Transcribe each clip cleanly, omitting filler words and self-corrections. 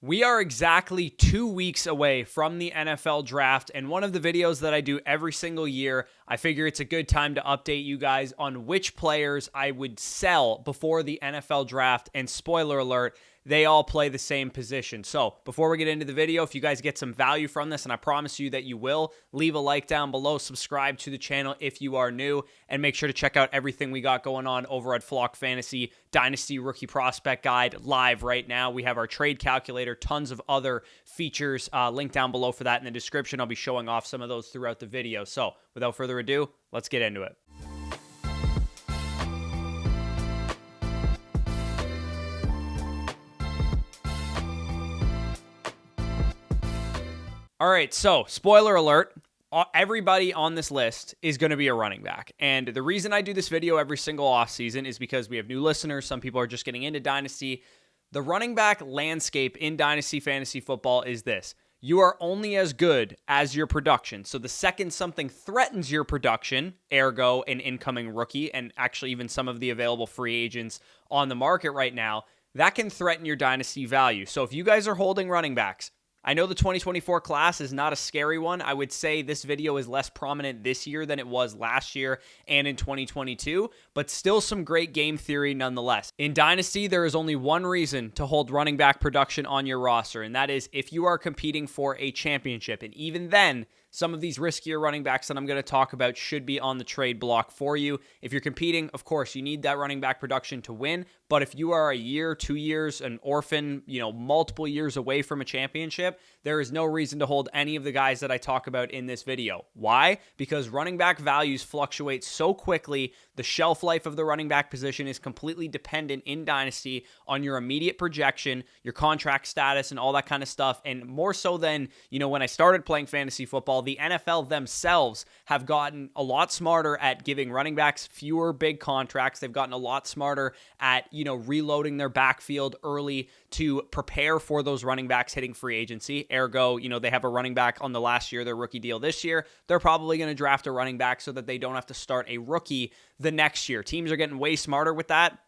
We are exactly 2 weeks away from the NFL draft, and one of the videos that I do every single year, I figure it's a good time to update you guys on which players I would sell before the NFL draft, and spoiler alert, they all play the same position. So before we get into the video, if you guys get some value from this, and I promise you that you will, leave a like down below, subscribe to the channel if you are new, and make sure to check out everything we got going on over at Flock Fantasy Dynasty Rookie Prospect Guide live right now. We have our trade calculator, tons of other features, link down below for that in the description. I'll be showing off some of those throughout the video. So without further ado, let's get into it. All right, so spoiler alert, everybody on this list is going to be a running back. And the reason I do this video every single offseason is because we have new listeners. Some people are just getting into Dynasty. The running back landscape in Dynasty Fantasy Football is this. You are only as good as your production. So the second something threatens your production, ergo an incoming rookie, and actually even some of the available free agents on the market right now, that can threaten your Dynasty value. So if you guys are holding running backs, I know the 2024 class is not a scary one. I would say this video is less prominent this year than it was last year and in 2022, but still some great game theory nonetheless. In Dynasty, there is only one reason to hold running back production on your roster, and that is if you are competing for a championship. And even then, some of these riskier running backs that I'm going to talk about should be on the trade block for you. If you're competing, of course, you need that running back production to win. But if you are a year, 2 years, an orphan, multiple years away from a championship, there is no reason to hold any of the guys that I talk about in this video. Why? Because running back values fluctuate so quickly. The shelf life of the running back position is completely dependent in Dynasty on your immediate projection, your contract status, and all that kind of stuff. And more so than, when I started playing fantasy football, the NFL themselves have gotten a lot smarter at giving running backs fewer big contracts. They've gotten a lot smarter at, reloading their backfield early to prepare for those running backs hitting free agency. Ergo, they have a running back on the last year of their rookie deal this year. They're probably going to draft a running back so that they don't have to start a rookie the next year. Teams are getting way smarter with that.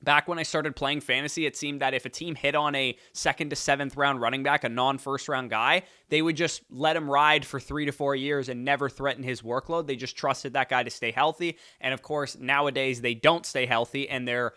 Back when I started playing fantasy, it seemed that if a team hit on a 2nd to 7th round running back, a non-first round guy, they would just let him ride for 3 to 4 years and never threaten his workload. They just trusted that guy to stay healthy. And of course, nowadays they don't stay healthy and they're,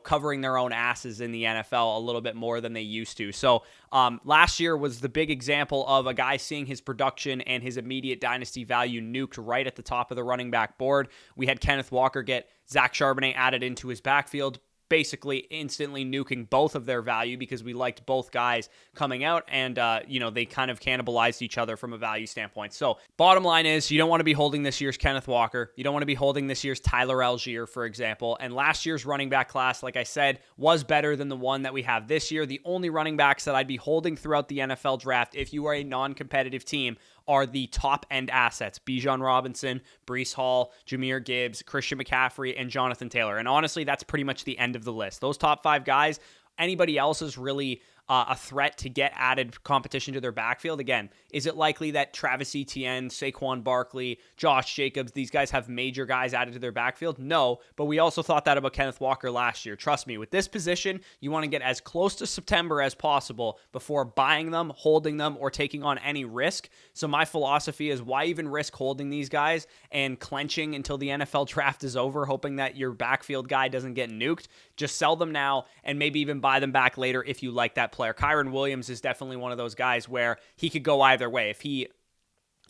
covering their own asses in the NFL a little bit more than they used to. So last year was the big example of a guy seeing his production and his immediate Dynasty value nuked right at the top of the running back board. We had Kenneth Walker get Zach Charbonnet added into his backfield, basically instantly nuking both of their value because we liked both guys coming out and, they kind of cannibalized each other from a value standpoint. So bottom line is you don't want to be holding this year's Kenneth Walker. You don't want to be holding this year's Tyler Algier, for example. And last year's running back class, like I said, was better than the one that we have this year. The only running backs that I'd be holding throughout the NFL draft, if you are a non-competitive team, are the top-end assets: Bijan Robinson, Breece Hall, Jahmyr Gibbs, Christian McCaffrey, and Jonathan Taylor. And honestly, that's pretty much the end of the list. Those top 5 guys, anybody else is really a threat to get added competition to their backfield. Again, is it likely that Travis Etienne, Saquon Barkley, Josh Jacobs, these guys have major guys added to their backfield? No, but we also thought that about Kenneth Walker last year. Trust me, with this position, you want to get as close to September as possible before buying them, holding them, or taking on any risk. So my philosophy is, why even risk holding these guys and clenching until the NFL draft is over, hoping that your backfield guy doesn't get nuked? Just sell them now and maybe even buy them back later if you like that player. Kyren Williams is definitely one of those guys where he could go either way. If he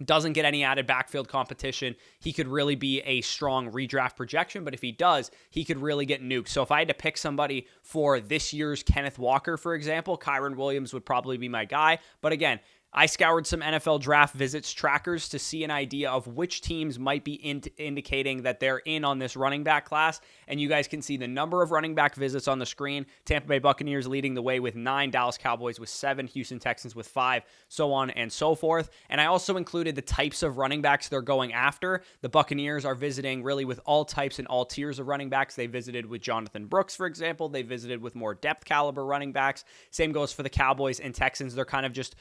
doesn't get any added backfield competition, he could really be a strong redraft projection. But if he does, he could really get nuked. So if I had to pick somebody for this year's Kenneth Walker, for example, Kyren Williams would probably be my guy. But again, I scoured some NFL draft visits trackers to see an idea of which teams might be indicating that they're in on this running back class. And you guys can see the number of running back visits on the screen. Tampa Bay Buccaneers leading the way with 9, Dallas Cowboys with 7, Houston Texans with 5, so on and so forth. And I also included the types of running backs they're going after. The Buccaneers are visiting really with all types and all tiers of running backs. They visited with Jonathan Brooks, for example. They visited with more depth caliber running backs. Same goes for the Cowboys and Texans. They're kind of just,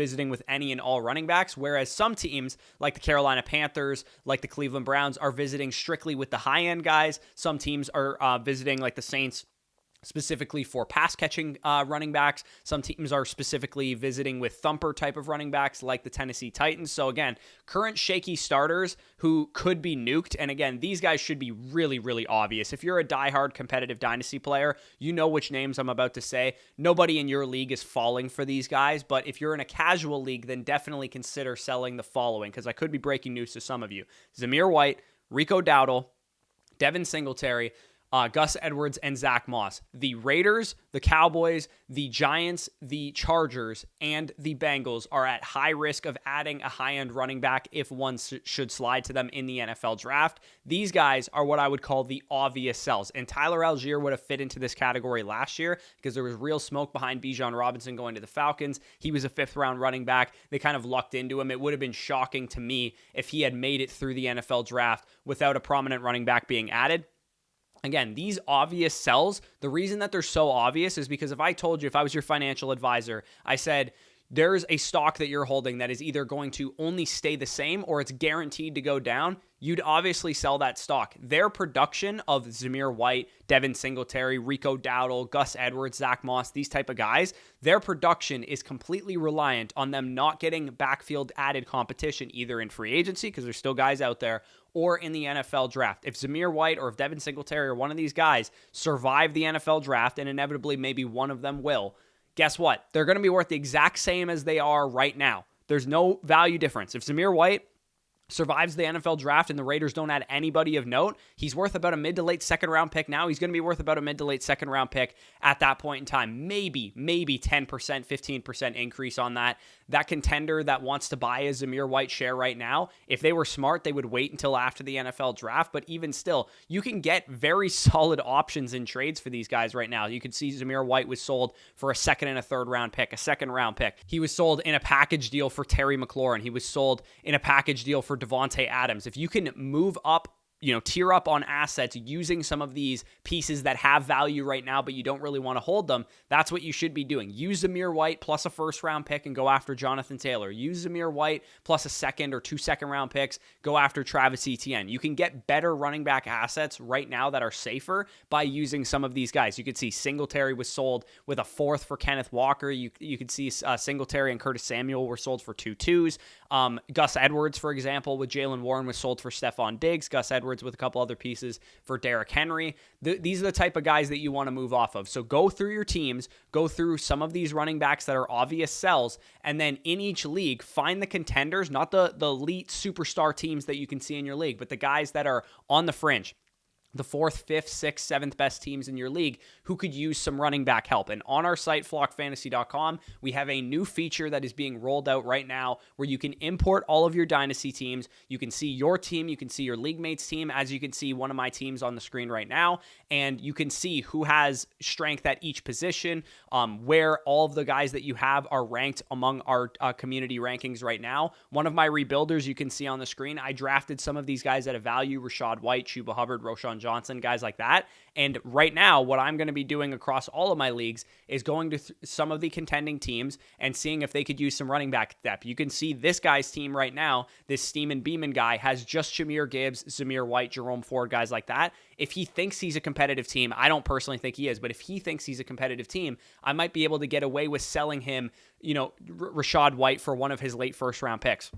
visiting with any and all running backs, whereas some teams like the Carolina Panthers, like the Cleveland Browns, are visiting strictly with the high-end guys. Some teams are visiting, like the Saints specifically for pass catching running backs. Some teams are specifically visiting with thumper type of running backs like the Tennessee Titans. So again, current shaky starters who could be nuked. And again, these guys should be really, really obvious. If you're a diehard competitive dynasty player, you know which names I'm about to say. Nobody in your league is falling for these guys, but if you're in a casual league, then definitely consider selling the following, because I could be breaking news to some of you. Zamir White, Rico Dowdle, Devin Singletary, Gus Edwards, and Zach Moss. The Raiders, the Cowboys, the Giants, the Chargers, and the Bengals are at high risk of adding a high-end running back if one should slide to them in the NFL draft. These guys are what I would call the obvious sells, and Tyler Algier would have fit into this category last year because there was real smoke behind Bijan Robinson going to the Falcons. He was a fifth-round running back. They kind of lucked into him. It would have been shocking to me if he had made it through the NFL draft without a prominent running back being added. Again, these obvious sells, the reason that they're so obvious is because if I told you, if I was your financial advisor, I said, there's a stock that you're holding that is either going to only stay the same or it's guaranteed to go down, you'd obviously sell that stock. Their production of Zamir White, Devin Singletary, Rico Dowdle, Gus Edwards, Zach Moss, these type of guys, their production is completely reliant on them not getting backfield added competition either in free agency, because there's still guys out there, or in the NFL draft. If Zamir White or if Devin Singletary or one of these guys survive the NFL draft, and inevitably maybe one of them will, guess what? They're going to be worth the exact same as they are right now. There's no value difference. If Zamir White survives the NFL draft and the Raiders don't add anybody of note, he's worth about a mid to late second round pick now. He's going to be worth about a mid to late second round pick at that point in time. Maybe 10%, 15% increase on that. That contender that wants to buy a Zamir White share right now, if they were smart, they would wait until after the NFL draft. But even still, you can get very solid options in trades for these guys right now. You can see Zamir White was sold for a second and a third round pick, a second round pick. He was sold in a package deal for Terry McLaurin. He was sold in a package deal for Devontae Adams. If you can move up, tier up on assets using some of these pieces that have value right now, but you don't really want to hold them, that's what you should be doing. Use Zamir White plus a first round pick and go after Jonathan Taylor. Use Zamir White plus a second or 2 second round picks, go after Travis Etienne. You can get better running back assets right now that are safer by using some of these guys. You could see Singletary was sold with a fourth for Kenneth Walker. You could see Singletary and Curtis Samuel were sold for 2-2s. Gus Edwards, for example, with Jaylen Warren was sold for Stephon Diggs. Gus Edwards with a couple other pieces for Derrick Henry. These are the type of guys that you want to move off of. So go through your teams, go through some of these running backs that are obvious sells, and then in each league, find the contenders, not the elite superstar teams that you can see in your league, but the guys that are on the fringe. The 4th, 5th, 6th, 7th best teams in your league who could use some running back help. And on our site, flockfantasy.com, we have a new feature that is being rolled out right now where you can import all of your dynasty teams. You can see your team. You can see your league mate's team, as you can see one of my teams on the screen right now. And you can see who has strength at each position, where all of the guys that you have are ranked among our community rankings right now. One of my rebuilders you can see on the screen, I drafted some of these guys at a value: Rachaad White, Chubb Hubbard, Roschon Johnson, guys like that. And right now, what I'm going to be doing across all of my leagues is going to some of the contending teams and seeing if they could use some running back depth. You can see this guy's team right now, this Steeman Beeman guy, has just Jahmyr Gibbs, Zamir White, Jerome Ford, guys like that. If he thinks he's a competitive team, I don't personally think he is, but if he thinks he's a competitive team, I might be able to get away with selling him, Rachaad White for one of his late first round picks.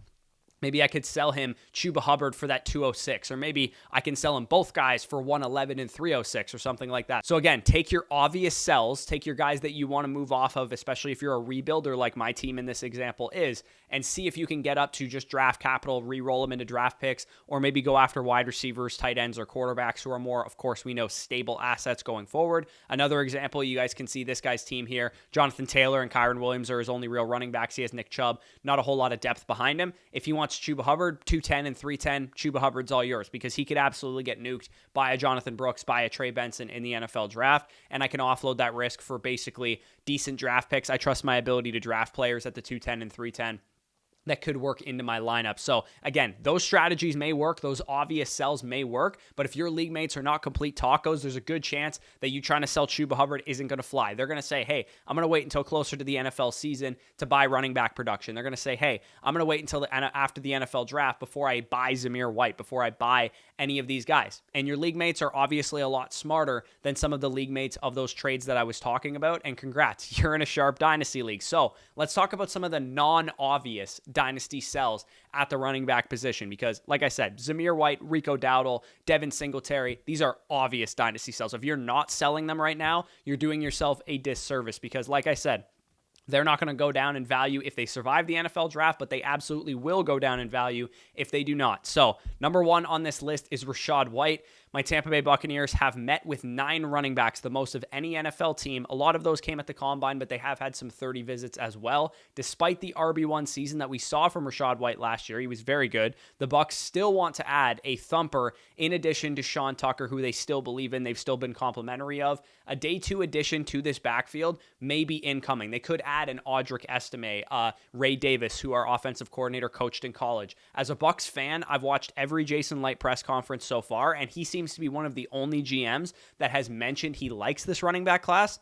Maybe I could sell him Chubb Hubbard for that 206, or maybe I can sell him both guys for 111 and 306 or something like that. So again, take your obvious sells, take your guys that you want to move off of, especially if you're a rebuilder like my team in this example is, and see if you can get up to just draft capital, re-roll them into draft picks, or maybe go after wide receivers, tight ends, or quarterbacks who are more, of course, we know, stable assets going forward. Another example, you guys can see this guy's team here. Jonathan Taylor and Kyron Williams are his only real running backs. He has Nick Chubb, not a whole lot of depth behind him. If he wants Chubb Hubbard, 210 and 310, Chubb Hubbard's all yours, because he could absolutely get nuked by a Jonathan Brooks, by a Trey Benson in the NFL draft, and I can offload that risk for basically decent draft picks. I trust my ability to draft players at the 210 and 310. that could work into my lineup. So again, those strategies may work. Those obvious sells may work. But if your league mates are not complete tacos, there's a good chance that you trying to sell Chuba Hubbard isn't going to fly. They're going to say, hey, I'm going to wait until closer to the NFL season to buy running back production. They're going to say, hey, I'm going to wait until after the NFL draft before I buy Zamir White, before I buy any of these guys. And your league mates are obviously a lot smarter than some of the league mates of those trades that I was talking about. And congrats, you're in a sharp Dynasty league. So let's talk about some of the non-obvious Dynasty sells at the running back position, because like I said, Zamir White, Rico Dowdle, Devin Singletary, these are obvious Dynasty sells. If you're not selling them right now, you're doing yourself a disservice, because like I said, they're not going to go down in value if they survive the NFL draft, but they absolutely will go down in value if they do not. So number one on this list is Rachaad White. My Tampa Bay Buccaneers have met with 9 running backs, the most of any NFL team. A lot of those came at the Combine, but they have had some 30 visits as well. Despite the RB1 season that we saw from Rachaad White last year, he was very good. The Bucs still want to add a thumper in addition to Sean Tucker, who they still believe in. They've still been complimentary of. A day 2 addition to this backfield may be incoming. They could add an Audric Estime, Ray Davis, who our offensive coordinator coached in college. As a Bucs fan, I've watched every Jason Light press conference so far, and he seems to be one of the only GMs that has mentioned he likes this running back class.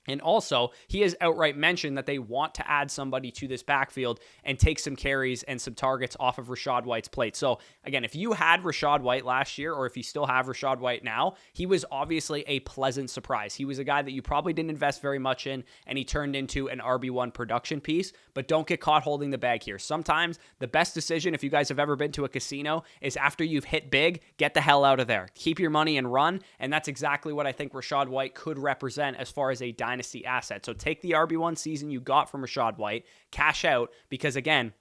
And also, he has outright mentioned that they want to add somebody to this backfield and take some carries and some targets off of Rachaad White's plate. So, again, if you had Rachaad White last year, or if you still have Rachaad White now, he was obviously a pleasant surprise. He was a guy that you probably didn't invest very much in, and he turned into an RB1 production piece. But don't get caught holding the bag here. Sometimes the best decision, if you guys have ever been to a casino, is after you've hit big, get the hell out of there. Keep your money and run. And that's exactly what I think Rachaad White could represent as far as a Dynasty asset. So take the RB1 season you got from Rachaad White, cash out, because again,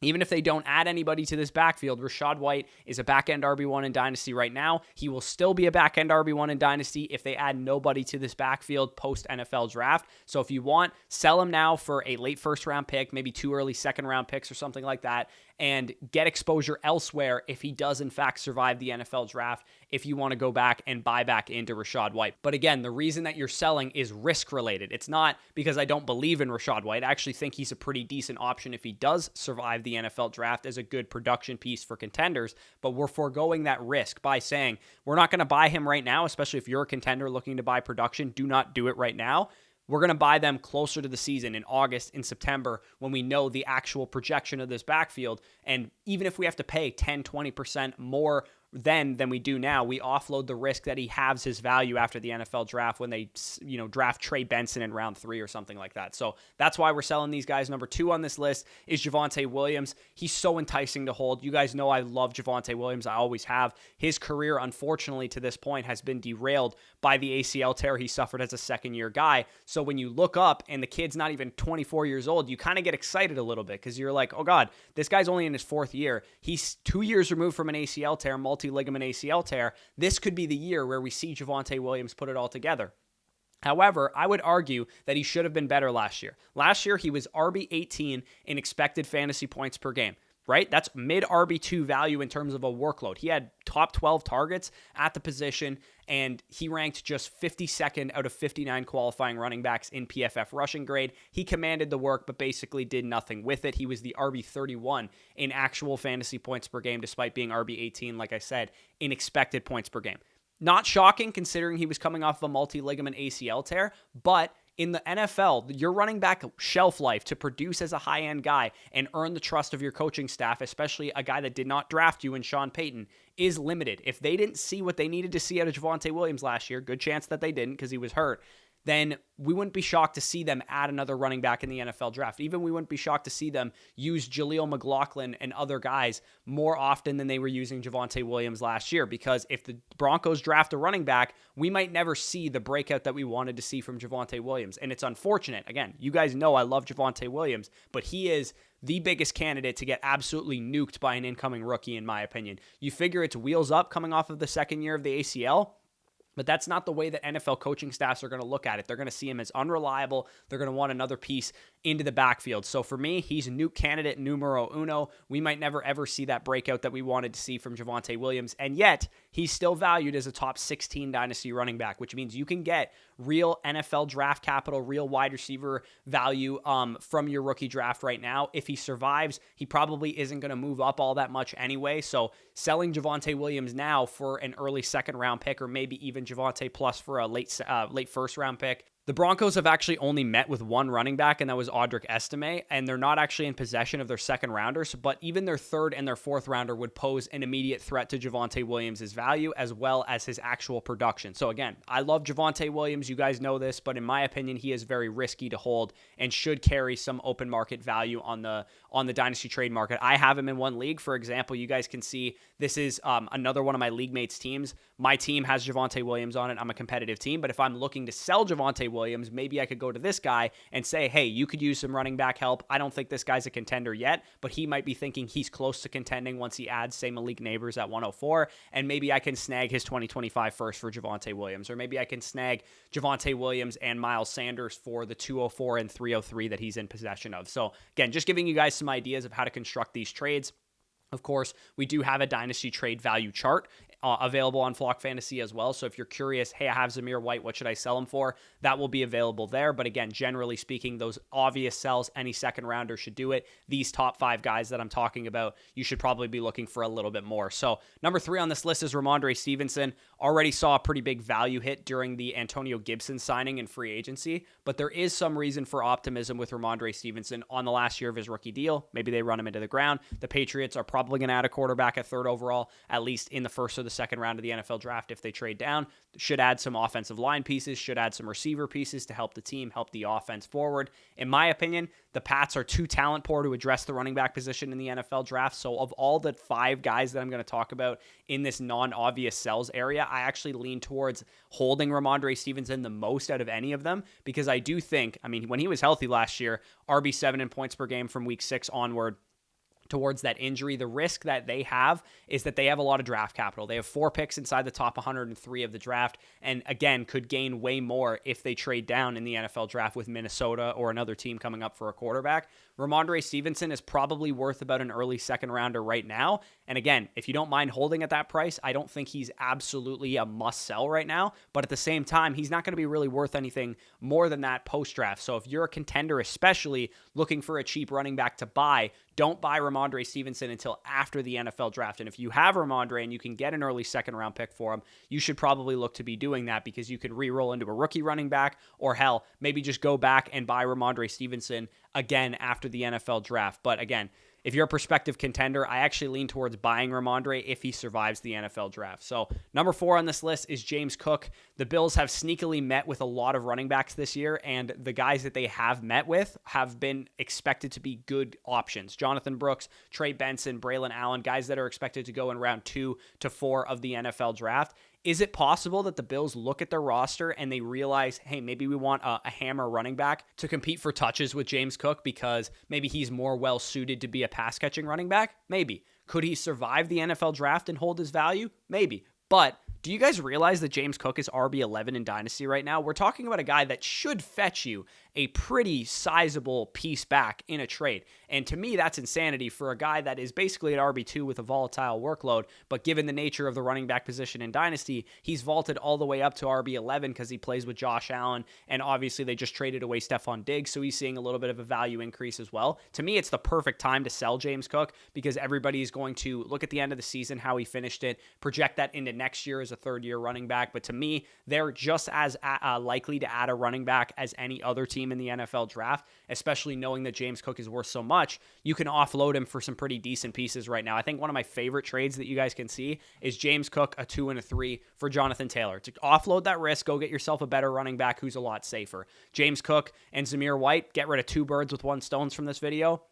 even if they don't add anybody to this backfield, Rachaad White is a back-end RB1 in Dynasty right now. He will still be a back-end RB1 in Dynasty if they add nobody to this backfield post-NFL draft. So if you want, sell him now for a late first-round pick, maybe 2 early second-round picks or something like that, and get exposure elsewhere if he does, in fact, survive the NFL draft, if you want to go back and buy back into Rachaad White. But again, the reason that you're selling is risk-related. It's not because I don't believe in Rachaad White. I actually think he's a pretty decent option if he does survive the NFL draft as a good production piece for contenders, but we're foregoing that risk by saying we're not going to buy him right now, especially if you're a contender looking to buy production. Do not do it right now. We're going to buy them closer to the season in August, in September, when we know the actual projection of this backfield. And even if we have to pay 10, 20% more than we do now, we offload the risk that he halves his value after the NFL draft when they, draft Trey Benson in round 3 or something like that. So that's why we're selling these guys. Number 2 on this list is Javonte Williams. He's so enticing to hold. You guys know I love Javonte Williams. I always have. His career, unfortunately, to this point has been derailed by the ACL tear he suffered as a second-year guy. So when you look up and the kid's not even 24 years old, you kind of get excited a little bit because you're like, oh God, this guy's only in his 4th year. He's 2 years removed from an ACL tear, multi-ligament ACL tear. This could be the year where we see Javonte Williams put it all together. However, I would argue that he should have been better last year. Last year, he was RB18 in expected fantasy points per game, right? That's mid RB2 value in terms of a workload. He had top 12 targets at the position, and he ranked just 52nd out of 59 qualifying running backs in PFF rushing grade. He commanded the work, but basically did nothing with it. He was the RB31 in actual fantasy points per game, despite being RB18, like I said, in expected points per game. Not shocking considering he was coming off of a multi-ligament ACL tear, but in the NFL, your running back shelf life to produce as a high-end guy and earn the trust of your coaching staff, especially a guy that did not draft you in Sean Payton, is limited. If they didn't see what they needed to see out of Javonte Williams last year, good chance that they didn't because he was hurt, then we wouldn't be shocked to see them add another running back in the NFL draft. Even we wouldn't be shocked to see them use Jaleel McLaughlin and other guys more often than they were using Javonte Williams last year, because if the Broncos draft a running back, we might never see the breakout that we wanted to see from Javonte Williams. And it's unfortunate. Again, you guys know I love Javonte Williams, but he is the biggest candidate to get absolutely nuked by an incoming rookie, in my opinion. You figure it's wheels up coming off of the second year of the ACL. But that's not the way that NFL coaching staffs are going to look at it. They're going to see him as unreliable. They're going to want another piece into the backfield. So for me, he's nuke candidate numero uno. We might never ever see that breakout that we wanted to see from Javonte Williams. And yet, he's still valued as a top 16 dynasty running back, which means you can get real NFL draft capital, real wide receiver value from your rookie draft right now. If he survives, he probably isn't going to move up all that much anyway. So selling Javonte Williams now for an early second round pick, or maybe even Javonte plus for a late first round pick. The Broncos have actually only met with one running back, and that was Audric Estime, and they're not actually in possession of their second rounders, but even their third and their fourth rounder would pose an immediate threat to Javonte Williams' value as well as his actual production. So again, I love Javonte Williams. You guys know this, but in my opinion, he is very risky to hold and should carry some open market value on the dynasty trade market. I have him in one league. For example, you guys can see this is another one of my league mates' teams. My team has Javonte Williams on it. I'm a competitive team, but if I'm looking to sell Javonte Williams, maybe I could go to this guy and say, hey, you could use some running back help. I don't think this guy's a contender yet, but he might be thinking he's close to contending once he adds, say, Malik Neighbors at 104, and maybe I can snag his 2025 first for Javonte Williams, or maybe I can snag Javonte Williams and Miles Sanders for the 204 and 303 that he's in possession of. So again, just giving you guys some ideas of how to construct these trades. Of course, we do have a dynasty trade value chart available on Flock Fantasy as well. So if you're curious, hey, I have Zamir White, what should I sell him for? That will be available there. But again, generally speaking, those obvious sells, any second rounder should do it. These top 5 guys that I'm talking about, you should probably be looking for a little bit more. So number 3 on this list is Rhamondre Stevenson. Already saw a pretty big value hit during the Antonio Gibson signing in free agency, but there is some reason for optimism with Rhamondre Stevenson on the last year of his rookie deal. Maybe they run him into the ground. The Patriots are probably going to add a quarterback at 3rd overall, at least in the first or the second round of the NFL draft if they trade down. Should add some offensive line pieces, should add some receiver pieces to help the team, help the offense forward. In my opinion, the Pats are too talent poor to address the running back position in the NFL draft. So of all the 5 guys that I'm going to talk about in this non-obvious sells area, I actually lean towards holding Rhamondre Stevenson the most out of any of them, because I do think, I mean, when he was healthy last year, RB7 in points per game from week 6 onward, towards that injury, the risk that they have is that they have a lot of draft capital. They have 4 picks inside the top 103 of the draft, and again, could gain way more if they trade down in the NFL draft with Minnesota or another team coming up for a quarterback. Rhamondre Stevenson is probably worth about an early second rounder right now. And again, if you don't mind holding at that price, I don't think he's absolutely a must sell right now. But at the same time, he's not going to be really worth anything more than that post draft. So if you're a contender, especially looking for a cheap running back to buy, don't buy Rhamondre Stevenson until after the NFL draft. And if you have Rhamondre and you can get an early second round pick for him, you should probably look to be doing that, because you could re-roll into a rookie running back, or hell, maybe just go back and buy Rhamondre Stevenson again after the NFL draft. But again, if you're a prospective contender, I actually lean towards buying Rhamondre if he survives the NFL draft. So number 4 on this list is James Cook. The Bills have sneakily met with a lot of running backs this year, and the guys that they have met with have been expected to be good options. Jonathan Brooks, Trey Benson, Braylon Allen, guys that are expected to go in round 2 to 4 of the NFL draft. Is it possible that the Bills look at their roster and they realize, hey, maybe we want a hammer running back to compete for touches with James Cook because maybe he's more well-suited to be a pass-catching running back? Maybe. Could he survive the NFL draft and hold his value? Maybe. But do you guys realize that James Cook is RB11 in Dynasty right now? We're talking about a guy that should fetch you a pretty sizable piece back in a trade. And to me, that's insanity for a guy that is basically at RB2 with a volatile workload. But given the nature of the running back position in Dynasty, he's vaulted all the way up to RB11 because he plays with Josh Allen. And obviously, they just traded away Stephon Diggs, so he's seeing a little bit of a value increase as well. To me, it's the perfect time to sell James Cook because everybody is going to look at the end of the season, how he finished it, project that into next year as a third-year running back. But to me, they're just as likely to add a running back as any other team in the NFL draft, especially knowing that James Cook is worth so much. You can offload him for some pretty decent pieces right now. I think one of my favorite trades that you guys can see is James Cook, a 2 and a 3 for Jonathan Taylor. To offload that risk, go get yourself a better running back who's a lot safer. James Cook and Zamir White, get rid of 2 birds with 1 stone from this video.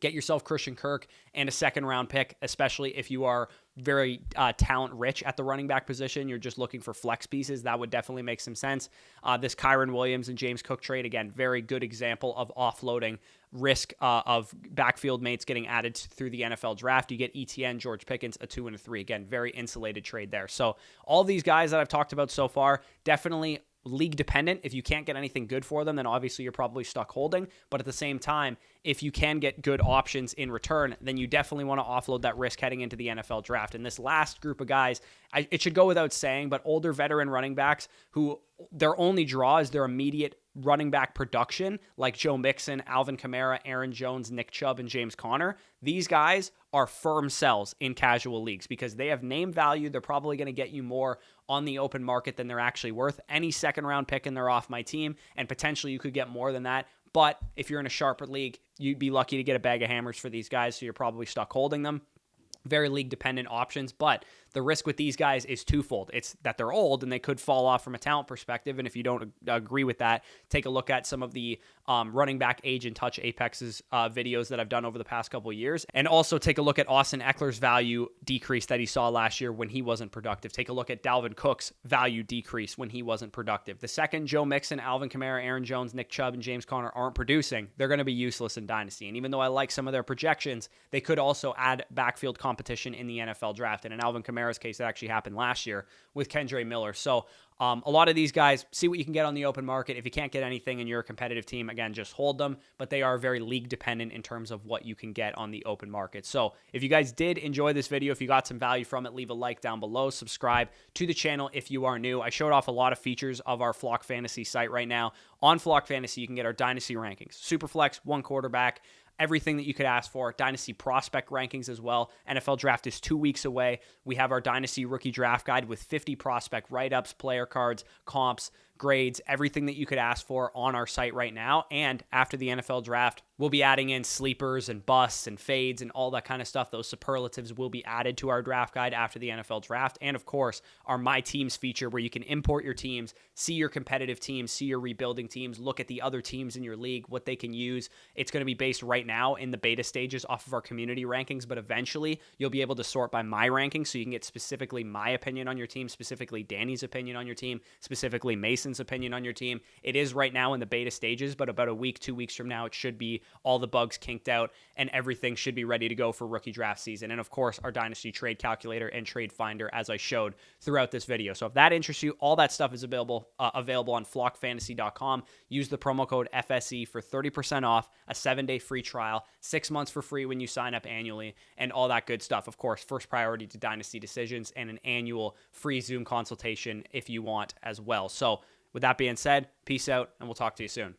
Get yourself Christian Kirk and a second-round pick, especially if you are very talent-rich at the running back position. You're just looking for flex pieces. That would definitely make some sense. This Kyron Williams and James Cook trade, again, very good example of offloading risk of backfield mates getting added through the NFL draft. You get ETN, George Pickens, a 2 and a 3. Again, very insulated trade there. So all these guys that I've talked about so far, definitely league dependent. If you can't get anything good for them, then obviously you're probably stuck holding. But at the same time, if you can get good options in return, then you definitely want to offload that risk heading into the NFL draft. And this last group of guys, it should go without saying, but older veteran running backs who their only draw is their immediate running back production, like Joe Mixon, Alvin Kamara, Aaron Jones, Nick Chubb, and James Conner. These guys are firm sells in casual leagues because they have name value. They're probably going to get you more on the open market than they're actually worth. Any second round pick and they're off my team, and potentially you could get more than that. But if you're in a sharper league, you'd be lucky to get a bag of hammers for these guys, so you're probably stuck holding them. Very league dependent options, but the risk with these guys is twofold. It's that they're old and they could fall off from a talent perspective. And if you don't agree with that, take a look at some of the running back age and touch apexes videos that I've done over the past couple of years. And also take a look at Austin Eckler's value decrease that he saw last year when he wasn't productive. Take a look at Dalvin Cook's value decrease when he wasn't productive. The second Joe Mixon, Alvin Kamara, Aaron Jones, Nick Chubb, and James Conner aren't producing, they're going to be useless in Dynasty. And even though I like some of their projections, they could also add backfield competition in the NFL draft. And in Alvin Kamara's case, that actually happened last year with Kendre Miller. So a lot of these guys, see what you can get on the open market. If you can't get anything and you're a competitive team, again, just hold them. But they are very league dependent in terms of what you can get on the open market. So if you guys did enjoy this video, if you got some value from it, leave a like down below. Subscribe to the channel if you are new. I showed off a lot of features of our Flock Fantasy site right now. On Flock Fantasy, you can get our Dynasty rankings. Superflex, one quarterback, everything that you could ask for. Dynasty prospect rankings as well. NFL draft is 2 weeks away. We have our Dynasty rookie draft guide with 50 prospect write-ups, player cards, comps, grades, everything that you could ask for on our site right now. And after the NFL draft, we'll be adding in sleepers and busts and fades and all that kind of stuff. Those superlatives will be added to our draft guide after the NFL draft. And of course, our My Teams feature where you can import your teams, see your competitive teams, see your rebuilding teams, look at the other teams in your league, what they can use. It's going to be based right now in the beta stages off of our community rankings, but eventually you'll be able to sort by my rankings so you can get specifically my opinion on your team, specifically Danny's opinion on your team, specifically Mason's opinion on your team. It is right now in the beta stages, but about a week, 2 weeks from now, it should be all the bugs kinked out and everything should be ready to go for rookie draft season. And of course, our Dynasty trade calculator and trade finder, as I showed throughout this video. So if that interests you, all that stuff is available on flockfantasy.com. Use the promo code FSE for 30% off, a 7-day free trial, 6 months for free when you sign up annually, and all that good stuff. Of course, first priority to Dynasty decisions and an annual free Zoom consultation if you want as well. So with that being said, peace out, and we'll talk to you soon.